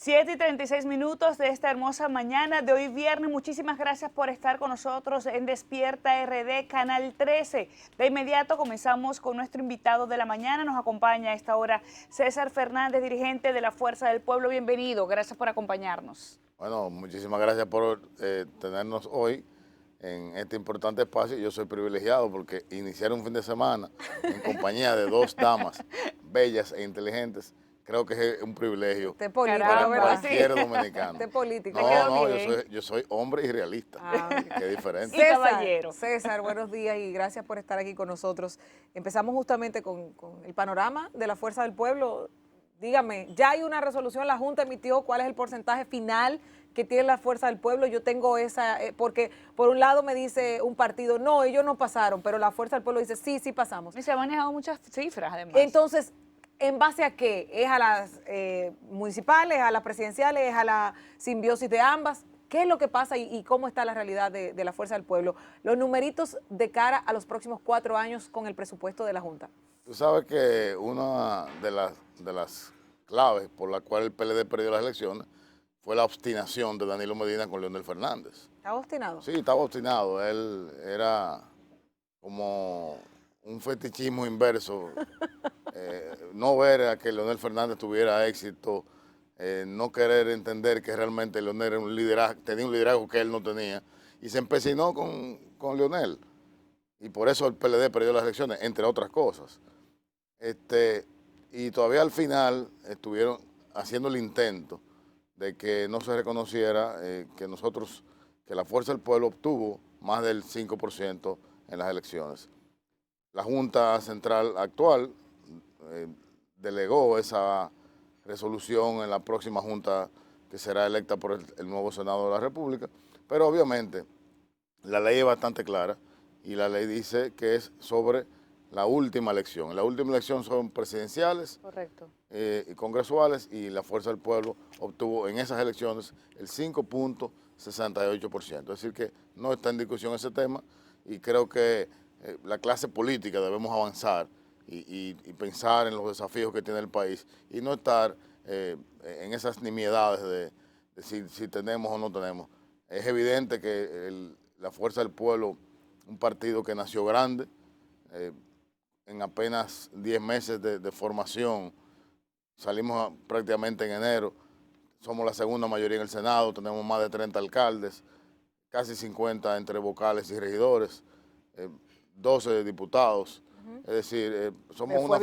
7:36 de esta hermosa mañana de hoy viernes. Muchísimas gracias por estar con nosotros en Despierta RD, Canal 13. De inmediato comenzamos con nuestro invitado de la mañana. Nos acompaña a esta hora César Fernández, dirigente de la Fuerza del Pueblo. Bienvenido, gracias por acompañarnos. Bueno, muchísimas gracias por tenernos hoy en este importante espacio. Yo soy privilegiado porque iniciar un fin de semana en compañía de dos damas bellas e inteligentes, creo que es un privilegio para cualquier dominicano. Político. No, yo soy hombre y realista. Qué diferente. Y caballero. César, buenos días y gracias por estar aquí con nosotros. Empezamos justamente con el panorama de la Fuerza del Pueblo. Dígame, ya hay una resolución, la Junta emitió cuál es el porcentaje final que tiene la Fuerza del Pueblo. Yo tengo esa, porque por un lado me dice un partido, no, ellos no pasaron, pero la Fuerza del Pueblo dice, sí, sí pasamos. Y se han manejado muchas cifras, además. Entonces, ¿en base a qué? ¿Es a las municipales, a las presidenciales, es a la simbiosis de ambas? ¿Qué es lo que pasa y cómo está la realidad de la Fuerza del Pueblo? Los numeritos de cara a los próximos 4 años con el presupuesto de la Junta. Tú sabes que una de las claves por la cual el PLD perdió las elecciones fue la obstinación de Danilo Medina con Leonel Fernández. ¿Estaba obstinado? Sí, estaba obstinado. Él era como un fetichismo inverso. No ver a que Leonel Fernández tuviera éxito, no querer entender que realmente Leonel era tenía un liderazgo que él no tenía, y se empecinó con Leonel. Y por eso el PLD perdió las elecciones, entre otras cosas. Y todavía al final estuvieron haciendo el intento de que no se reconociera que la Fuerza del Pueblo obtuvo más del 5% en las elecciones. La Junta Central actual delegó esa resolución en la próxima Junta que será electa por el nuevo Senado de la República, pero obviamente la ley es bastante clara y la ley dice que es sobre la última elección. La última elección son presidenciales. Correcto. Y congresuales, y la Fuerza del Pueblo obtuvo en esas elecciones el 5.68%. Es decir, que no está en discusión ese tema, y creo que la clase política debemos avanzar y pensar en los desafíos que tiene el país y no estar en esas nimiedades de si tenemos o no tenemos. Es evidente que la Fuerza del Pueblo, un partido que nació grande, en apenas 10 meses de formación, salimos prácticamente en enero, somos la segunda mayoría en el Senado, tenemos más de 30 alcaldes, casi 50 entre vocales y regidores, 12 diputados. Es decir, somos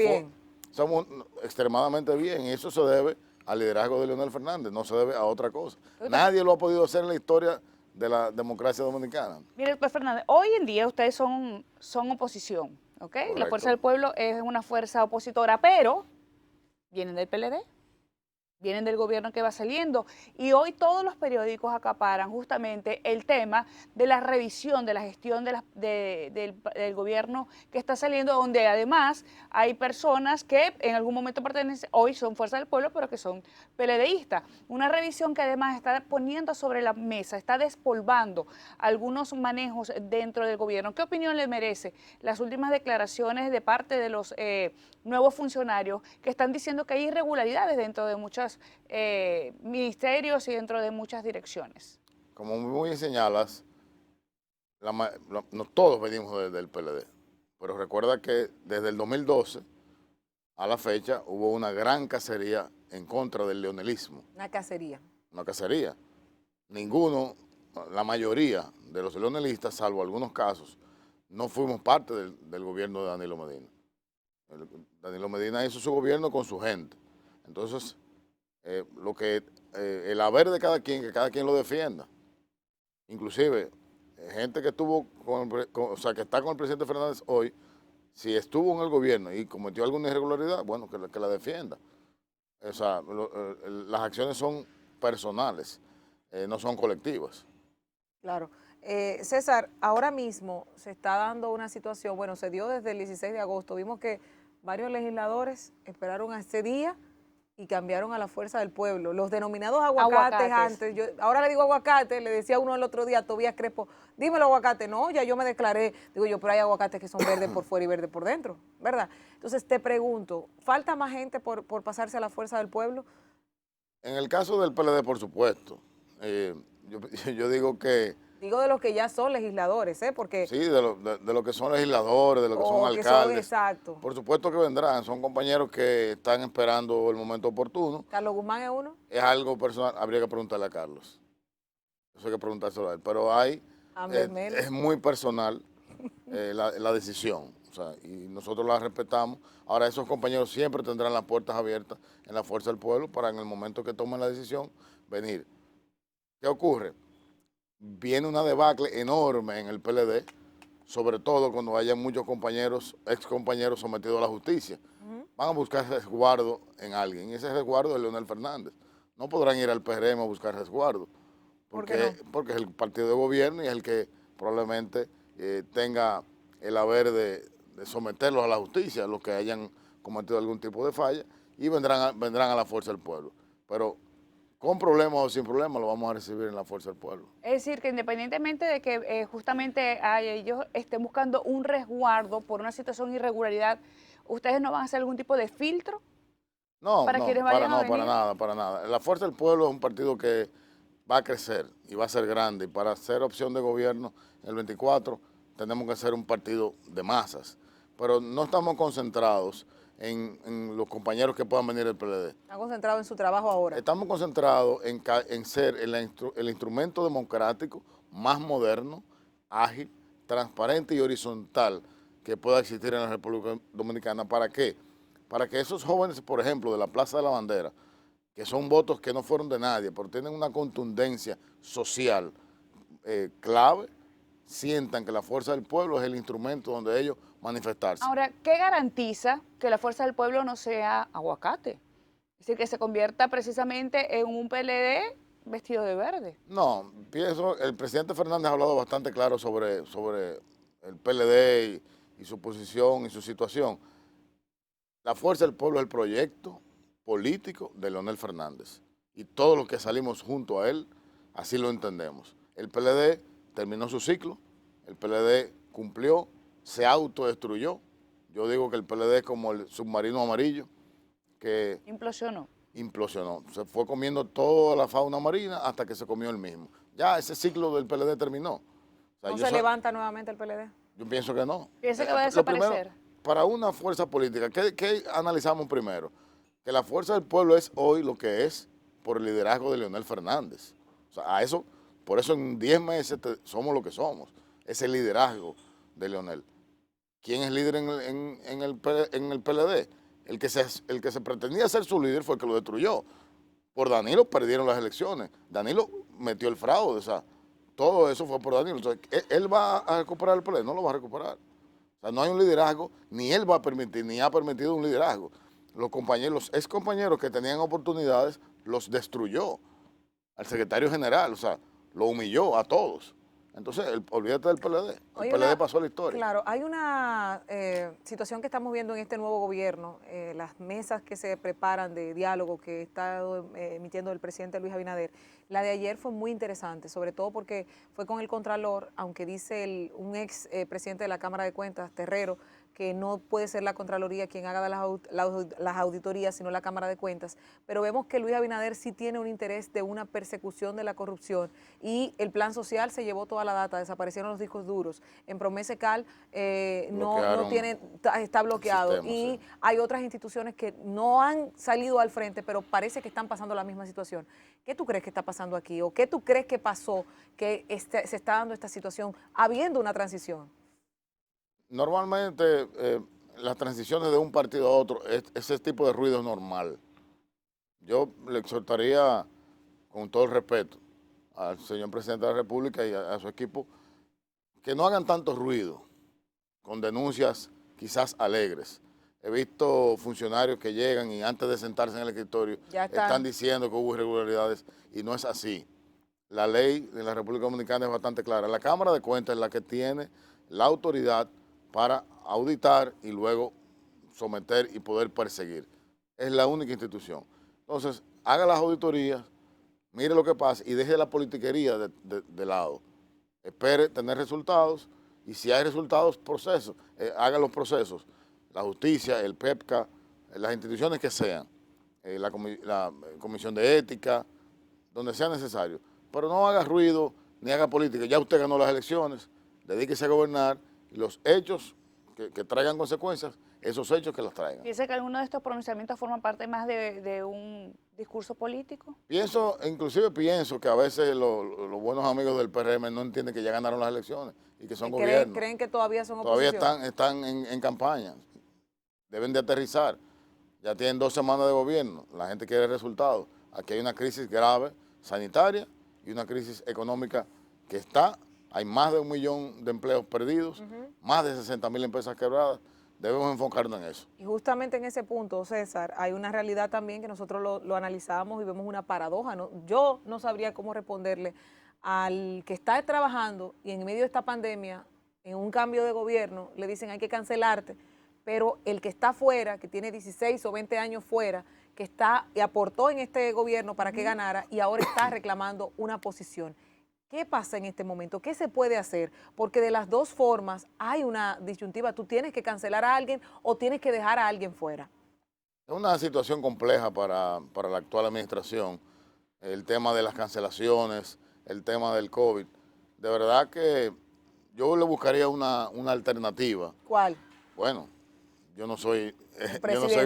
extremadamente bien, y eso se debe al liderazgo de Leonel Fernández, no se debe a otra cosa. Nadie lo ha podido hacer en la historia de la democracia dominicana. Mire, doctor Fernández, hoy en día ustedes son oposición, ¿ok? Correcto. La Fuerza del Pueblo es una fuerza opositora, pero vienen del PLD, vienen del gobierno que va saliendo, y hoy todos los periódicos acaparan justamente el tema de la revisión de la gestión del gobierno que está saliendo, donde además hay personas que en algún momento pertenecen, hoy son Fuerza del Pueblo, pero que son PLDistas. Una revisión que además está poniendo sobre la mesa, está despolvando algunos manejos dentro del gobierno. ¿Qué opinión le merece las últimas declaraciones de parte de los nuevos funcionarios que están diciendo que hay irregularidades dentro de muchos ministerios y dentro de muchas direcciones? Como muy bien señalas, no todos venimos del PLD, pero recuerda que desde el 2012 a la fecha hubo una gran cacería en contra del leonelismo. Una cacería. Una cacería. Ninguno, la mayoría de los leonelistas, salvo algunos casos, no fuimos parte del gobierno de Danilo Medina. Danilo Medina hizo su gobierno con su gente. Entonces, el haber de cada quien, que cada quien lo defienda. Inclusive, gente que estuvo que está con el presidente Fernández hoy, si estuvo en el gobierno y cometió alguna irregularidad, bueno, que la defienda. O sea, las acciones son personales, no son colectivas. Claro. César, ahora mismo se está dando una situación, bueno, se dio desde el 16 de agosto, vimos que varios legisladores esperaron a ese día y cambiaron a la Fuerza del Pueblo. Los denominados aguacates antes, ahora le digo aguacate, le decía uno el otro día a Tobías Crespo, dímelo aguacate, no, ya yo me declaré, digo yo, pero hay aguacates que son verdes por fuera y verdes por dentro, ¿verdad? Entonces te pregunto, ¿falta más gente por pasarse a la Fuerza del Pueblo? En el caso del PLD, por supuesto, yo, yo digo que Digo de los que ya son legisladores, ¿eh? Porque, sí, de lo que son legisladores, de lo que son o que son, alcaldes, exacto. por supuesto que vendrán, son compañeros que están esperando el momento oportuno. Carlos Guzmán es uno. Es algo personal, habría que preguntarle a Carlos, eso hay que preguntárselo a él, pero Amber Melo. es muy personal la decisión, o sea, y nosotros la respetamos. Ahora esos compañeros siempre tendrán las puertas abiertas en la Fuerza del Pueblo para en el momento que tomen la decisión venir. ¿Qué ocurre? Viene una debacle enorme en el PLD, sobre todo cuando haya muchos compañeros, ex compañeros sometidos a la justicia. Van a buscar resguardo en alguien, y ese resguardo es Leonel Fernández. No podrán ir al PRM a buscar resguardo, ¿Por qué no? porque es el partido de gobierno y es el que probablemente tenga el haber de someterlos a la justicia, los que hayan cometido algún tipo de falla, y vendrán a la Fuerza del Pueblo. Pero con problemas o sin problemas lo vamos a recibir en la Fuerza del Pueblo. Es decir, que independientemente de que justamente ellos estén buscando un resguardo por una situación de irregularidad, ¿ustedes no van a hacer algún tipo de filtro No, para no, quienes vayan a para venir? nada, para nada. La Fuerza del Pueblo es un partido que va a crecer y va a ser grande. Y para ser opción de gobierno en el 24 tenemos que ser un partido de masas. Pero no estamos concentrados en los compañeros que puedan venir del PLD. Está concentrado en su trabajo ahora. Estamos concentrados en ser el instrumento democrático más moderno, ágil, transparente y horizontal que pueda existir en la República Dominicana. ¿Para qué? Para que esos jóvenes, por ejemplo, de la Plaza de la Bandera, que son votos que no fueron de nadie, pero tienen una contundencia social clave, sientan que la Fuerza del Pueblo es el instrumento donde ellos manifestarse. Ahora, ¿qué garantiza que la Fuerza del Pueblo no sea aguacate? Es decir, que se convierta precisamente en un PLD vestido de verde. No, pienso, el presidente Fernández ha hablado bastante claro sobre el PLD y su posición y su situación. La Fuerza del Pueblo es el proyecto político de Leonel Fernández y todos los que salimos junto a él así lo entendemos. El PLD terminó su ciclo, el PLD cumplió, se autodestruyó. Yo digo que el PLD es como el submarino amarillo que Implosionó. implosionó. Se fue comiendo toda la fauna marina hasta que se comió el mismo. Ya ese ciclo del PLD terminó. O sea, ¿No se levanta nuevamente el PLD? yo pienso que no. ¿Piensa que va a Lo primero, desaparecer? para una fuerza política, ¿qué analizamos primero? Que la Fuerza del Pueblo es hoy lo que es por el liderazgo de Leonel Fernández. O sea, por eso en 10 meses somos lo que somos. Ese liderazgo de Leonel. ¿Quién es líder en el PLD? El que se pretendía ser su líder fue el que lo destruyó. Por Danilo perdieron las elecciones. Danilo metió el fraude, o sea, todo eso fue por Danilo. Entonces, ¿él va a recuperar el PLD? No lo va a recuperar. O sea, no hay un liderazgo, ni él va a permitir, ni ha permitido un liderazgo. Los compañeros, los ex compañeros que tenían oportunidades, los destruyó. Al secretario general, o sea, lo humilló a todos. Entonces, olvídate del PLD. El PLD pasó a la historia. Claro, hay una situación que estamos viendo en este nuevo gobierno, las mesas que se preparan de diálogo que está emitiendo el presidente Luis Abinader. La de ayer fue muy interesante, sobre todo porque fue con el Contralor, aunque dice un ex presidente de la Cámara de Cuentas, Terrero, que no puede ser la Contraloría quien haga las auditorías, sino la Cámara de Cuentas, pero vemos que Luis Abinader sí tiene un interés de una persecución de la corrupción y el plan social se llevó toda la data, desaparecieron los discos duros. En Promesecal no tiene, está bloqueado y hay otras instituciones que no han salido al frente, pero parece que están pasando la misma situación. ¿Qué tú crees que está pasando aquí? ¿O qué tú crees que pasó que se está dando esta situación habiendo una transición? Normalmente las transiciones de un partido a otro, ese tipo de ruido es normal. Yo le exhortaría, con todo el respeto, al señor presidente de la República y a su equipo, que no hagan tanto ruido con denuncias quizás alegres. He visto funcionarios que llegan y antes de sentarse en el escritorio están diciendo que hubo irregularidades y no es así. La ley de la República Dominicana es bastante clara. La Cámara de Cuentas es la que tiene la autoridad para auditar y luego someter y poder perseguir. Es la única institución. Entonces, haga las auditorías, mire lo que pasa y deje la politiquería de lado. Espere tener resultados y si hay resultados, haga los procesos. La justicia, el PEPCA, las instituciones que sean. la comisión de ética, donde sea necesario. Pero no haga ruido ni haga política. Ya usted ganó las elecciones, dedíquese a gobernar y los hechos que traigan consecuencias, esos hechos que las traigan. ¿Piensa que alguno de estos pronunciamientos forman parte más de un discurso político? Inclusive pienso que a veces los buenos amigos del PRM no entienden que ya ganaron las elecciones y que son gobierno. ¿Creen que todavía son Todavía oposición? están en campaña. Deben de aterrizar. Ya tienen 2 semanas de gobierno. La gente quiere resultados. Aquí hay una crisis grave sanitaria y una crisis económica que está. Hay más de 1 millón de empleos perdidos, más de 60.000 empresas quebradas. Debemos enfocarnos en eso. Y justamente en ese punto, César, hay una realidad también que nosotros lo analizamos y vemos una paradoja, ¿no? Yo no sabría cómo responderle al que está trabajando y en medio de esta pandemia, en un cambio de gobierno, le dicen hay que cancelarte, pero el que está fuera, que tiene 16 o 20 años fuera, que está y aportó en este gobierno para que ganara y ahora está reclamando una posición. ¿Qué pasa en este momento? ¿Qué se puede hacer? Porque de las dos formas hay una disyuntiva. Tú tienes que cancelar a alguien o tienes que dejar a alguien fuera. Es una situación compleja para la actual administración. El tema de las cancelaciones, el tema del COVID. De verdad que yo le buscaría una alternativa. ¿Cuál? Bueno, yo no soy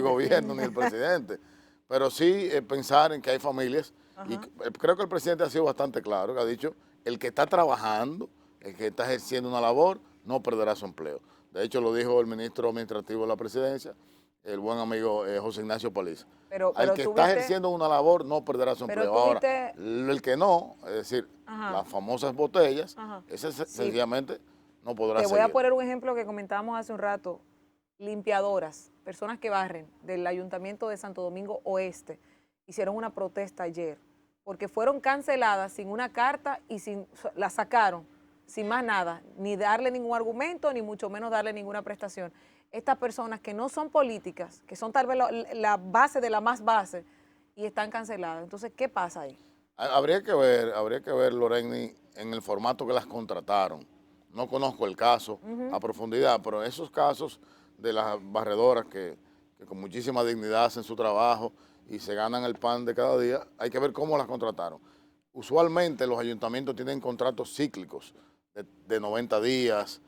gobierno ni el presidente, pero sí pensar en que hay familias. Y creo que el presidente ha sido bastante claro, que ha dicho, el que está trabajando, el que está ejerciendo una labor, no perderá su empleo. De hecho, lo dijo el ministro administrativo de la presidencia, el buen amigo José Ignacio Paliza. El que está ejerciendo una labor no perderá su empleo. Ahora, el que no, es decir, las famosas botellas, ese sencillamente no podrá seguir. Te voy a poner un ejemplo que comentábamos hace un rato. Limpiadoras, personas que barren del Ayuntamiento de Santo Domingo Oeste, hicieron una protesta ayer porque fueron canceladas sin una carta y la sacaron sin más nada, ni darle ningún argumento, ni mucho menos darle ninguna prestación. Estas personas que no son políticas, que son tal vez la base de la más base, y están canceladas. Entonces, ¿qué pasa ahí? Habría que ver, Loreni, en el formato que las contrataron. No conozco el caso a profundidad, pero en esos casos de las barredoras que con muchísima dignidad hacen su trabajo y se ganan el pan de cada día, hay que ver cómo las contrataron. Usualmente los ayuntamientos tienen contratos cíclicos de 90 días,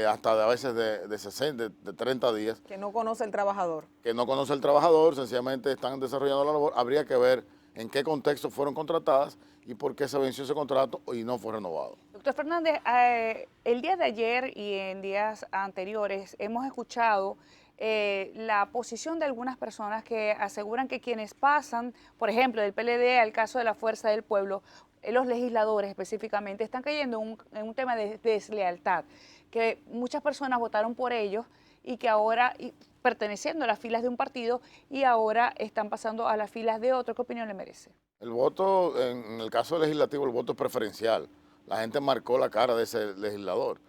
hasta a veces de 60, de 30 días. Que no conoce el trabajador. Que no conoce el trabajador, sencillamente están desarrollando la labor. Habría que ver en qué contexto fueron contratadas y por qué se venció ese contrato y no fue renovado. Doctor Fernández, el día de ayer y en días anteriores hemos escuchado la posición de algunas personas que aseguran que quienes pasan, por ejemplo, del PLD al caso de la Fuerza del Pueblo, los legisladores específicamente, están cayendo en un tema de deslealtad, que muchas personas votaron por ellos y que ahora, perteneciendo a las filas de un partido, y ahora están pasando a las filas de otro. ¿Qué opinión le merece? El voto, en el caso legislativo, el voto es preferencial. La gente marcó la cara de ese legislador.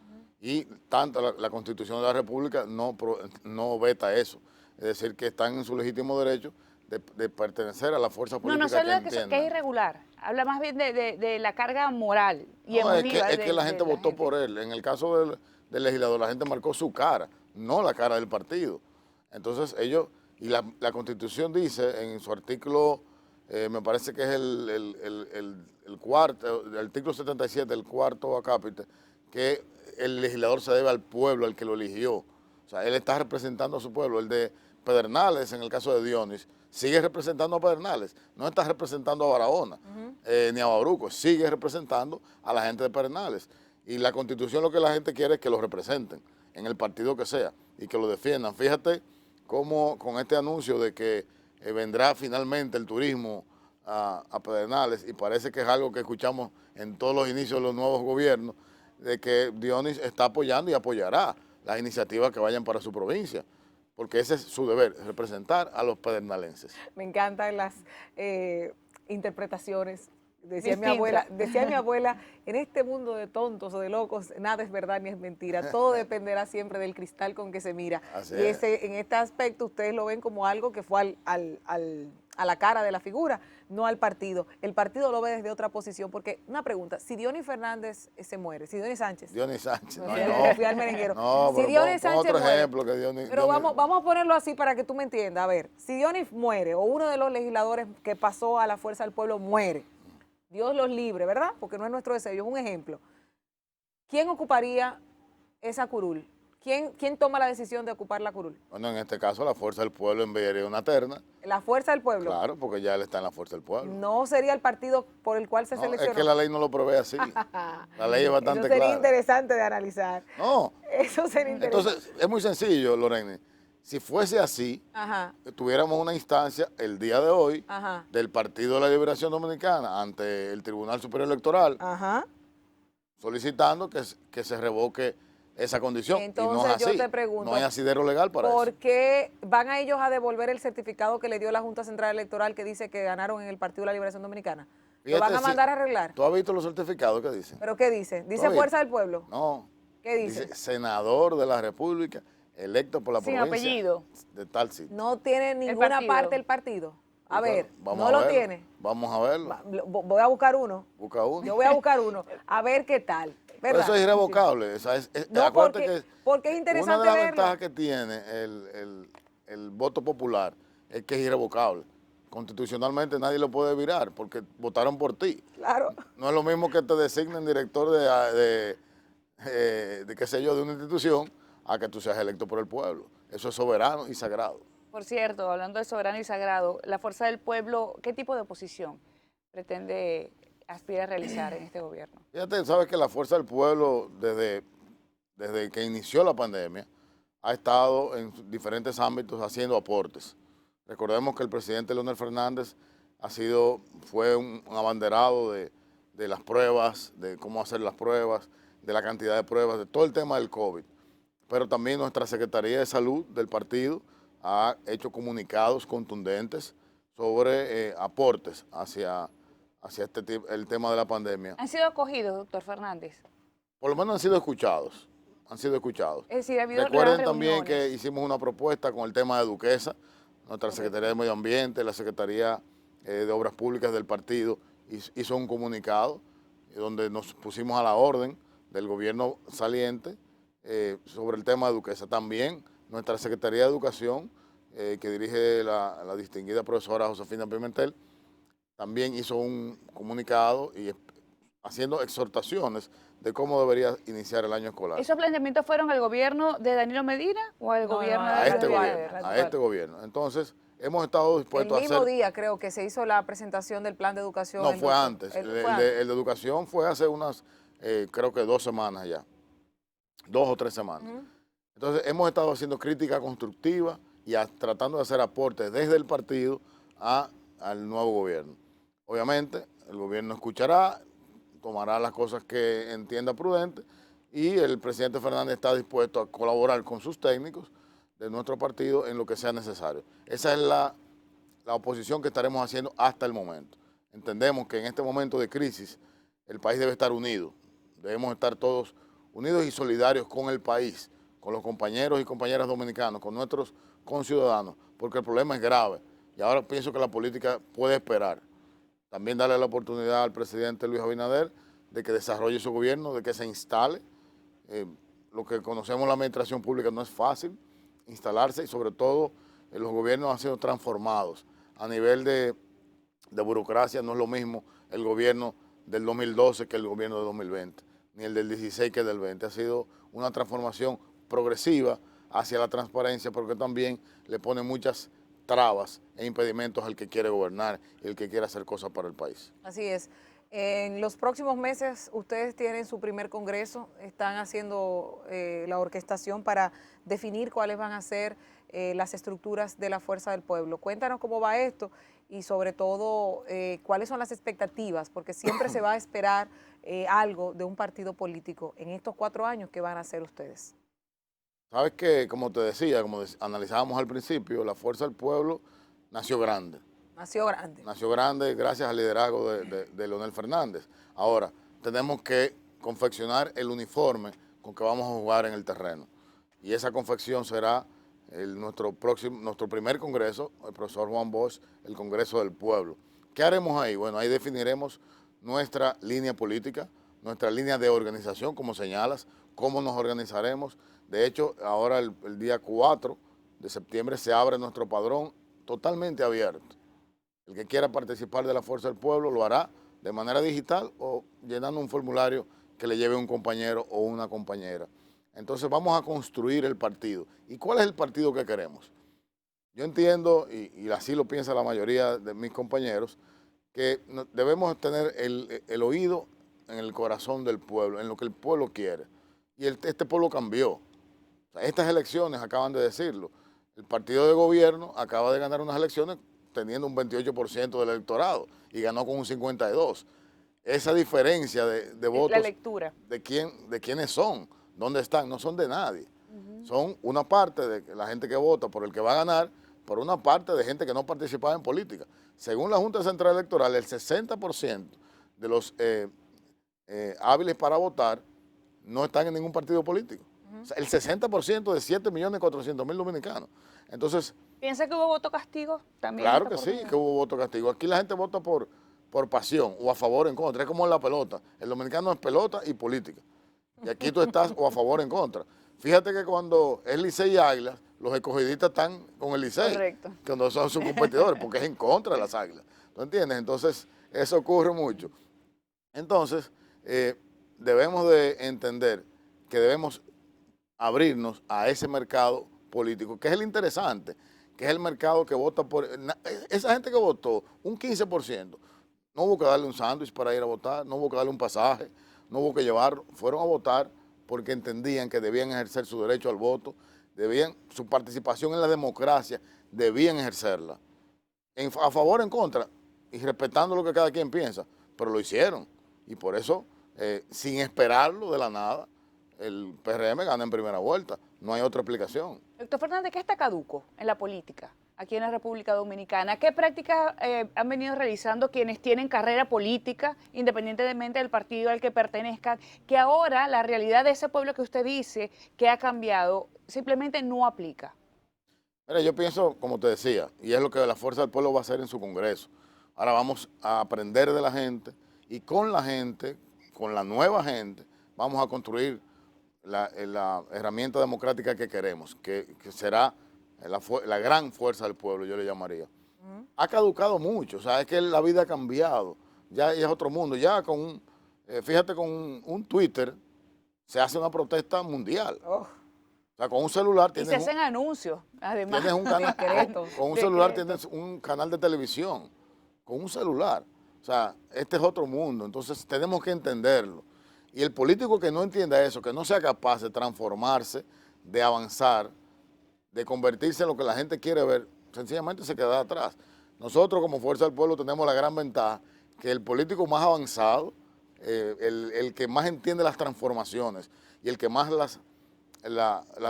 Y tanto la Constitución de la República no veta eso. Es decir, que están en su legítimo derecho de pertenecer a la fuerza política. No se habla de que es irregular. Habla más bien de la carga moral y emotiva. Es que la gente votó por él. En el caso del legislador, la gente marcó su cara, no la cara del partido. Entonces ellos, y la Constitución dice en su artículo, me parece que es el cuarto, el artículo 77, el cuarto acápite, que el legislador se debe al pueblo, al que lo eligió. O sea, él está representando a su pueblo. El de Pedernales, en el caso de Dionis, sigue representando a Pedernales. No está representando a Barahona, ni a Bauruco. Sigue representando a la gente de Pedernales. Y la Constitución lo que la gente quiere es que lo representen, en el partido que sea, y que lo defiendan. Fíjate cómo con este anuncio de que vendrá finalmente el turismo a Pedernales, y parece que es algo que escuchamos en todos los inicios de los nuevos gobiernos, de que Dionis está apoyando y apoyará las iniciativas que vayan para su provincia, porque ese es su deber, representar a los pedernalenses. Me encantan las interpretaciones. Decía mi abuela, en este mundo de tontos o de locos, nada es verdad ni es mentira. Todo dependerá siempre del cristal con que se mira. En este aspecto ustedes lo ven como algo que fue a la cara de la figura, no al partido. El partido lo ve desde otra posición, porque una pregunta, si Dionis Fernández se muere, si Dionis Sánchez, Dionis Sánchez. no, no, fui al merenguero. No, Si pero Dionis pon Sánchez otro muere, ejemplo que Dionis. pero vamos a ponerlo así para que tú me entiendas. A ver, si Dionis muere o uno de los legisladores que pasó a la Fuerza del Pueblo muere, Dios los libre, ¿verdad? Porque no es nuestro deseo, es un ejemplo. ¿Quién ocuparía esa curul? ¿Quién toma la decisión de ocupar la curul? Bueno, en este caso la Fuerza del Pueblo enviaría una terna. La Fuerza del Pueblo. Claro, porque ya él está en la Fuerza del Pueblo. No sería el partido por el cual se No, seleccionó. es que la ley no lo prevé así. La ley es bastante Eso sería clara. interesante de analizar. No. Eso sería interesante. Entonces, es muy sencillo, Lorena. Si fuese así, Ajá, tuviéramos una instancia el día de hoy ajá, del Partido de la Liberación Dominicana ante el Tribunal Superior Electoral ajá. solicitando que se revoque esa condición. Entonces, y no es así. yo te pregunto, no hay asidero legal para ¿por eso. qué van a ellos a devolver el certificado que le dio la Junta Central Electoral que dice que ganaron en el Partido de la Liberación Dominicana? ¿Lo Fíjate, van a sí. mandar a arreglar? ¿Tú has visto los certificados que dicen? ¿Pero qué dice? ¿Dice ¿Tú Fuerza has del Pueblo? No. ¿Qué dice? Dice senador de la República, electo por la Sin provincia apellido. de tal sitio. No tiene ninguna partido. parte el partido. A ver, Vamos no a lo verlo. tiene. Vamos a verlo. Voy a buscar uno. Busca uno. Yo voy a buscar uno. A ver qué tal. Pero ¿Verdad? eso es irrevocable. O sea, No, acuérdate porque es una interesante de las verlo. ventajas que tiene el voto popular es que es irrevocable. Constitucionalmente nadie lo puede virar porque votaron por ti. Claro. No es lo mismo que te designen director de qué sé yo, de una institución a que tú seas electo por el pueblo. Eso es soberano y sagrado. Por cierto, hablando de soberano y sagrado, la Fuerza del Pueblo, ¿qué tipo de oposición pretende aspira a realizar en este gobierno? Fíjate, sabes que la Fuerza del Pueblo, desde que inició la pandemia, ha estado en diferentes ámbitos haciendo aportes. Recordemos que el presidente Leonel Fernández fue un abanderado de las pruebas, de cómo hacer las pruebas, de la cantidad de pruebas, de todo el tema del COVID. Pero también nuestra Secretaría de Salud del partido ha hecho comunicados contundentes sobre aportes hacia el tema de la pandemia. ¿Han sido acogidos, doctor Fernández? Por lo menos han sido escuchados. Han sido escuchados. Es decir, ha habido Recuerden también reuniones. que hicimos una propuesta con el tema de Duquesa, nuestra Secretaría de Medio Ambiente, la Secretaría de Obras Públicas del partido hizo un comunicado donde nos pusimos a la orden del gobierno saliente sobre el tema de Duquesa. También nuestra Secretaría de Educación, que dirige la distinguida profesora Josefina Pimentel, también hizo un comunicado y haciendo exhortaciones de cómo debería iniciar el año escolar. ¿Esos planteamientos fueron al gobierno de Danilo Medina o al gobierno A de este Luis gobierno, Abinader? a este gobierno. Entonces, hemos estado dispuestos a El hacer... mismo día creo que se hizo la presentación del plan de educación. No, el fue doctor. antes. Fue El antes. de educación fue hace unas, creo que 2 semanas ya. 2 o 3 semanas. Ujú. Entonces, hemos estado haciendo crítica constructiva y tratando de hacer aportes desde el partido al nuevo gobierno. Obviamente, el gobierno escuchará, tomará las cosas que entienda prudente y el presidente Fernández está dispuesto a colaborar con sus técnicos de nuestro partido en lo que sea necesario. Esa es la oposición que estaremos haciendo hasta el momento. Entendemos que en este momento de crisis el país debe estar unido. Debemos estar todos unidos y solidarios con el país, con los compañeros y compañeras dominicanos, con nuestros conciudadanos, porque el problema es grave. Y ahora pienso que la política puede esperar. También darle la oportunidad al presidente Luis Abinader de que desarrolle su gobierno, de que se instale. Lo que conocemos la administración pública no es fácil instalarse y sobre todo los gobiernos han sido transformados. A nivel de burocracia no es lo mismo el gobierno del 2012 que el gobierno de 2020, ni el del 16 que el del 20. Ha sido una transformación progresiva hacia la transparencia porque también le pone muchas trabas e impedimentos al que quiere gobernar y el que quiere hacer cosas para el país. Así es. En los próximos meses ustedes tienen su primer congreso, están haciendo la orquestación para definir cuáles van a ser las estructuras de la Fuerza del Pueblo. Cuéntanos cómo va esto y sobre todo cuáles son las expectativas, porque siempre se va a esperar algo de un partido político en estos 4 años que van a hacer ustedes. Sabes que, como te decía, analizábamos al principio, la Fuerza del Pueblo nació grande. Nació grande. Nació grande gracias al liderazgo de Leonel Fernández. Ahora, tenemos que confeccionar el uniforme con que vamos a jugar en el terreno. Y esa confección será nuestro primer congreso, el profesor Juan Bosch, el Congreso del Pueblo. ¿Qué haremos ahí? Bueno, ahí definiremos nuestra línea política, nuestra línea de organización, como señalas, cómo nos organizaremos. De hecho, ahora el día 4 de septiembre se abre nuestro padrón totalmente abierto. El que quiera participar de la Fuerza del Pueblo lo hará de manera digital o llenando un formulario que le lleve un compañero o una compañera. Entonces vamos a construir el partido. ¿Y cuál es el partido que queremos? Yo entiendo, y así lo piensa la mayoría de mis compañeros, que debemos tener el oído en el corazón del pueblo, en lo que el pueblo quiere. Y este pueblo cambió. O sea, estas elecciones acaban de decirlo. El partido de gobierno acaba de ganar unas elecciones teniendo un 28% del electorado y ganó con un 52%. Esa diferencia de votos, la lectura. de quiénes son, dónde están, no son de nadie. Son una parte de la gente que vota por el que va a ganar, por una parte de gente que no participaba en política. Según la Junta Central Electoral, el 60% de los hábiles para votar no están en ningún partido político. O sea, el 60% de 7.400.000 dominicanos. Entonces, ¿Piensa que hubo voto castigo también? claro que sí, que hubo voto castigo. Aquí la gente vota por pasión, o a favor o en contra. Es como en la pelota. El dominicano es pelota y política. Y aquí tú estás o a favor o en contra. Fíjate que cuando es Licey y Águilas, los escogidistas están con el Licey. Correcto. Cuando son sus competidores, porque es en contra de las Águilas. ¿Tú entiendes? Entonces, eso ocurre mucho. Entonces, debemos de entender que debemos abrirnos a ese mercado político, que es el interesante, que es el mercado que vota por... Esa gente que votó, un 15%, no hubo que darle un sándwich para ir a votar, no hubo que darle un pasaje, no hubo que llevar, fueron a votar porque entendían que debían ejercer su derecho al voto, su participación en la democracia, debían ejercerla. A favor o en contra, y respetando lo que cada quien piensa, pero lo hicieron. Y por eso, sin esperarlo de la nada, el PRM gana en primera vuelta. No hay otra explicación. Doctor Fernández, ¿qué está caduco en la política aquí en la República Dominicana? ¿Qué prácticas han venido realizando quienes tienen carrera política, independientemente del partido al que pertenezcan, que ahora la realidad de ese pueblo que usted dice que ha cambiado simplemente no aplica? Mira, yo pienso, como te decía, y es lo que la Fuerza del Pueblo va a hacer en su Congreso. Ahora vamos a aprender de la gente y con la gente, con la nueva gente, vamos a construir la herramienta democrática que queremos, que será la gran fuerza del pueblo, yo le llamaría. Ha caducado mucho, o sea, es que la vida ha cambiado, ya es otro mundo, ya fíjate, con un Twitter se hace una protesta mundial. O sea, con un celular Y tienes se hacen anuncios, además. tienes un canal, Decretos. con un celular tienes un canal de televisión, con un celular. O sea, este es otro mundo, entonces tenemos que entenderlo. Y el político que no entienda eso, que no sea capaz de transformarse, de avanzar, de convertirse en lo que la gente quiere ver, sencillamente se queda atrás. Nosotros como Fuerza del Pueblo tenemos la gran ventaja que el político más avanzado, el que más entiende las transformaciones y el que más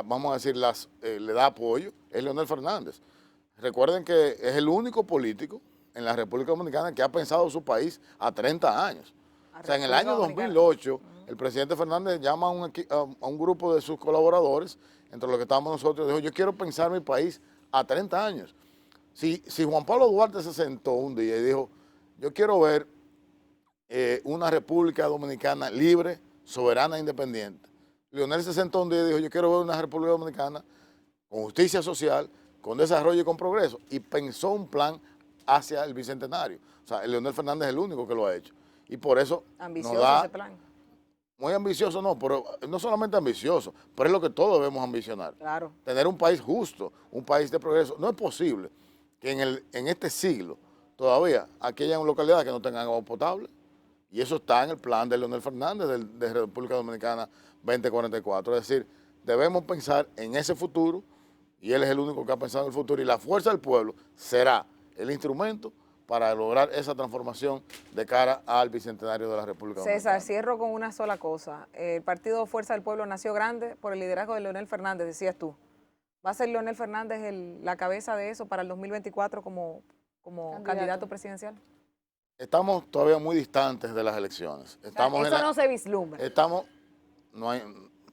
vamos a decir, le da apoyo, es Leonel Fernández. Recuerden que es el único político en la República Dominicana que ha pensado su país a 30 años. O sea, en el año 2008, el presidente Fernández llama a un grupo de sus colaboradores, entre los que estábamos nosotros, y dijo, yo quiero pensar mi país a 30 años. Si Juan Pablo Duarte se sentó un día y dijo, yo quiero ver una República Dominicana libre, soberana e independiente. Leonel se sentó un día y dijo, yo quiero ver una República Dominicana con justicia social, con desarrollo y con progreso, y pensó un plan hacia el Bicentenario. O sea, Leonel Fernández es el único que lo ha hecho. Y por eso Ambicioso nos da, ese plan. muy ambicioso no, pero no solamente ambicioso, pero es lo que todos debemos ambicionar. Claro. Tener un país justo, un país de progreso. No es posible que en este siglo todavía aquí haya localidades que no tengan agua potable. Y eso está en el plan de Leonel Fernández de República Dominicana 2044. Es decir, debemos pensar en ese futuro y él es el único que ha pensado en el futuro. Y la Fuerza del Pueblo será el instrumento para lograr esa transformación de cara al Bicentenario de la República Dominicana. César, cierro con una sola cosa. El partido Fuerza del Pueblo nació grande por el liderazgo de Leonel Fernández, decías tú. ¿Va a ser Leonel Fernández la cabeza de eso para el 2024 como candidato presidencial? Estamos todavía muy distantes de las elecciones. Estamos eso no se vislumbra.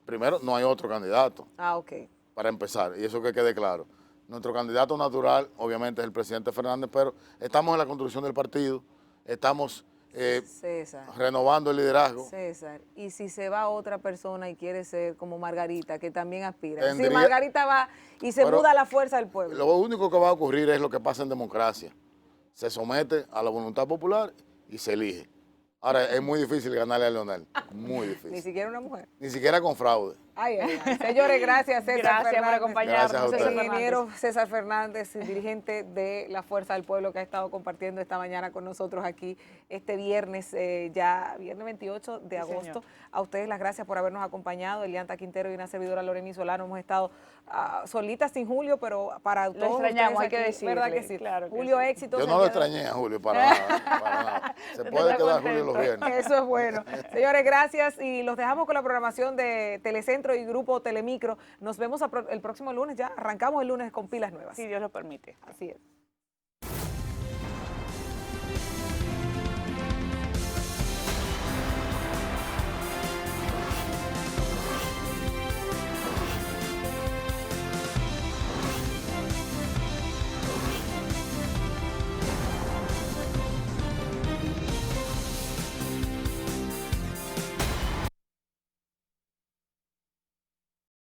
primero, no hay otro candidato. Ah, ok. para empezar, y eso que quede claro. Nuestro candidato natural, obviamente, es el presidente Fernández, pero estamos en la construcción del partido, estamos César, renovando el liderazgo. César, y si se va otra persona y quiere ser como Margarita, que también aspira. Si Tendría- Margarita va y se Pero muda a la fuerza del pueblo. Lo único que va a ocurrir es lo que pasa en democracia. Se somete a la voluntad popular y se elige. Ahora, es muy difícil ganarle a Leonel, muy Ni difícil. siquiera una mujer. Ni siquiera con fraude. Ay, ay, ay. Señores, gracias, César Gracias por Fernández. acompañarnos, Gracias a César ustedes. El Fernández. ingeniero César Fernández, dirigente de la Fuerza del Pueblo, que ha estado compartiendo esta mañana con nosotros aquí este viernes, ya viernes 28 de Sí, agosto. señor. A ustedes las gracias por habernos acompañado. Elianta Quintero y una servidora Loreni Solano hemos estado solitas sin Julio, pero para todos extrañamos, ustedes hay que aquí, decirle, ¿verdad que sí? claro que Julio, sí. éxitos. Yo no lo extrañé a Julio para nada, para nada. Se puede Está quedar Julio los contento. viernes. Eso es bueno. Señores, gracias y los dejamos con la programación de Telecentro y Grupo Telemicro. Nos vemos el próximo lunes, ya arrancamos el lunes con pilas nuevas. Si Dios lo permite. Así es.